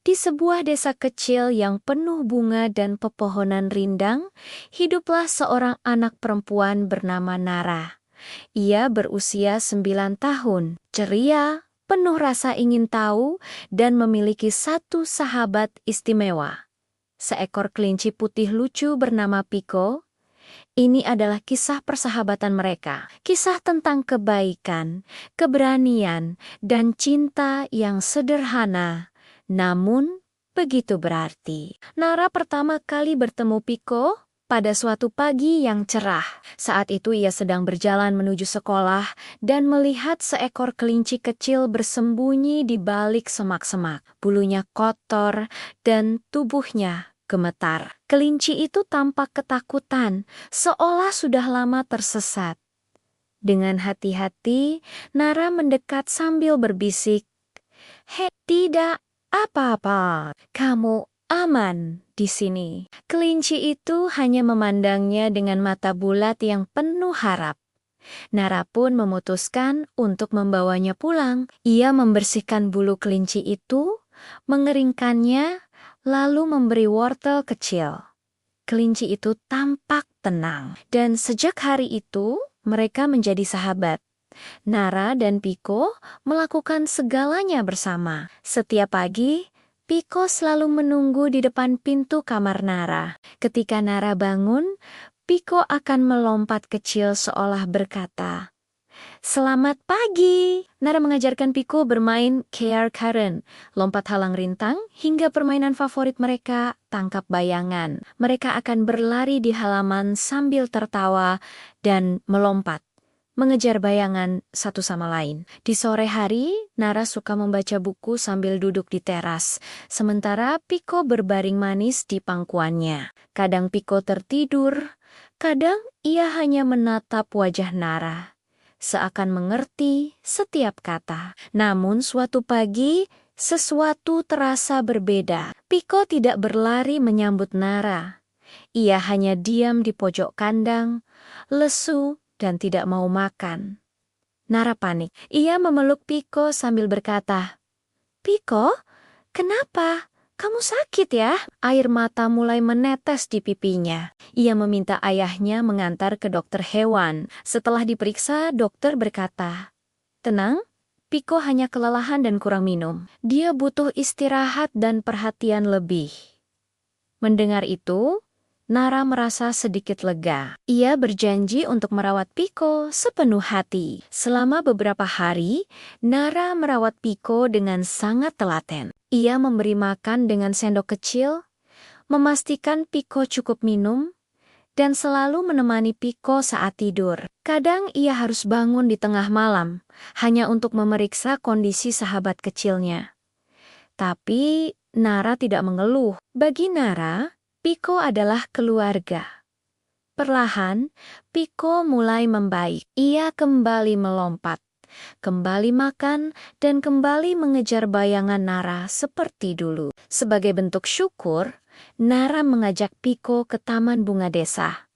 Di sebuah desa kecil yang penuh bunga dan pepohonan rindang, hiduplah seorang anak perempuan bernama Nara. Ia berusia 9 tahun, ceria, penuh rasa ingin tahu, dan memiliki satu sahabat istimewa. Seekor kelinci putih lucu bernama Piko. Ini adalah kisah persahabatan mereka, kisah tentang kebaikan, keberanian, dan cinta yang sederhana, namun begitu berarti. Nara pertama kali bertemu Piko pada suatu pagi yang cerah. Saat itu ia sedang berjalan menuju sekolah dan melihat seekor kelinci kecil bersembunyi di balik semak-semak. Bulunya kotor dan tubuhnya gemetar. Kelinci itu tampak ketakutan, seolah sudah lama tersesat. Dengan hati-hati, Nara mendekat sambil berbisik, "Hei, tidak apa-apa, kamu aman di sini." Kelinci itu hanya memandangnya dengan mata bulat yang penuh harap. Nara pun memutuskan untuk membawanya pulang. Ia membersihkan bulu kelinci itu, mengeringkannya, lalu memberi wortel kecil. Kelinci itu tampak tenang, dan sejak hari itu mereka menjadi sahabat. Nara dan Piko melakukan segalanya bersama. Setiap pagi, Piko selalu menunggu di depan pintu kamar Nara. Ketika Nara bangun, Piko akan melompat kecil seolah berkata, "Selamat pagi!" Nara mengajarkan Piko bermain Care Karen, lompat halang rintang, hingga permainan favorit mereka, tangkap bayangan. Mereka akan berlari di halaman sambil tertawa dan melompat, mengejar bayangan satu sama lain. Di sore hari, Nara suka membaca buku sambil duduk di teras, sementara Piko berbaring manis di pangkuannya. Kadang Piko tertidur, kadang ia hanya menatap wajah Nara, seakan mengerti setiap kata. Namun suatu pagi, sesuatu terasa berbeda. Piko tidak berlari menyambut Nara. Ia hanya diam di pojok kandang, lesu dan tidak mau makan. Nara panik. Ia memeluk Piko sambil berkata, "Piko, kenapa? Kamu sakit ya?" Air mata mulai menetes di pipinya. Ia meminta ayahnya mengantar ke dokter hewan. Setelah diperiksa, dokter berkata, "Tenang, Piko hanya kelelahan dan kurang minum. Dia butuh istirahat dan perhatian lebih." Mendengar itu, Nara merasa sedikit lega. Ia berjanji untuk merawat Piko sepenuh hati. Selama beberapa hari, Nara merawat Piko dengan sangat telaten. Ia memberi makan dengan sendok kecil, memastikan Piko cukup minum, dan selalu menemani Piko saat tidur. Kadang ia harus bangun di tengah malam, hanya untuk memeriksa kondisi sahabat kecilnya. Tapi Nara tidak mengeluh. Bagi Nara, Piko adalah keluarga. Perlahan, Piko mulai membaik. Ia kembali melompat, kembali makan, dan kembali mengejar bayangan Nara seperti dulu. Sebagai bentuk syukur, Nara mengajak Piko ke taman bunga desa.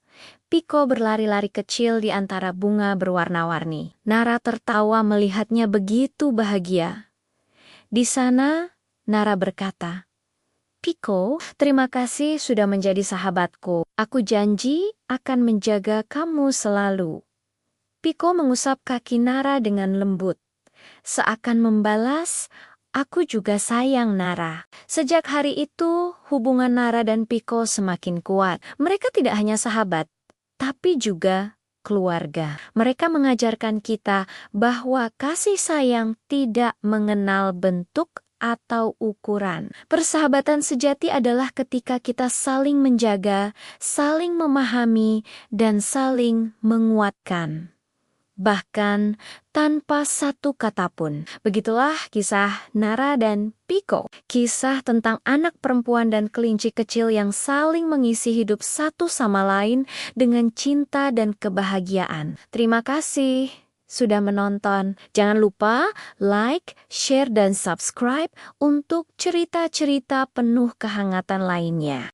Piko berlari-lari kecil di antara bunga berwarna-warni. Nara tertawa melihatnya begitu bahagia. Di sana, Nara berkata, "Piko, terima kasih sudah menjadi sahabatku. Aku janji akan menjaga kamu selalu." Piko mengusap kaki Nara dengan lembut, seakan membalas, "Aku juga sayang Nara." Sejak hari itu, hubungan Nara dan Piko semakin kuat. Mereka tidak hanya sahabat, tapi juga keluarga. Mereka mengajarkan kita bahwa kasih sayang tidak mengenal bentuk atau ukuran. Persahabatan sejati adalah ketika kita saling menjaga, saling memahami, dan saling menguatkan, bahkan tanpa satu kata pun. Begitulah kisah Nara dan Piko. Kisah tentang anak perempuan dan kelinci kecil yang saling mengisi hidup satu sama lain dengan cinta dan kebahagiaan. Terima kasih sudah menonton. Jangan lupa like, share, dan subscribe untuk cerita-cerita penuh kehangatan lainnya.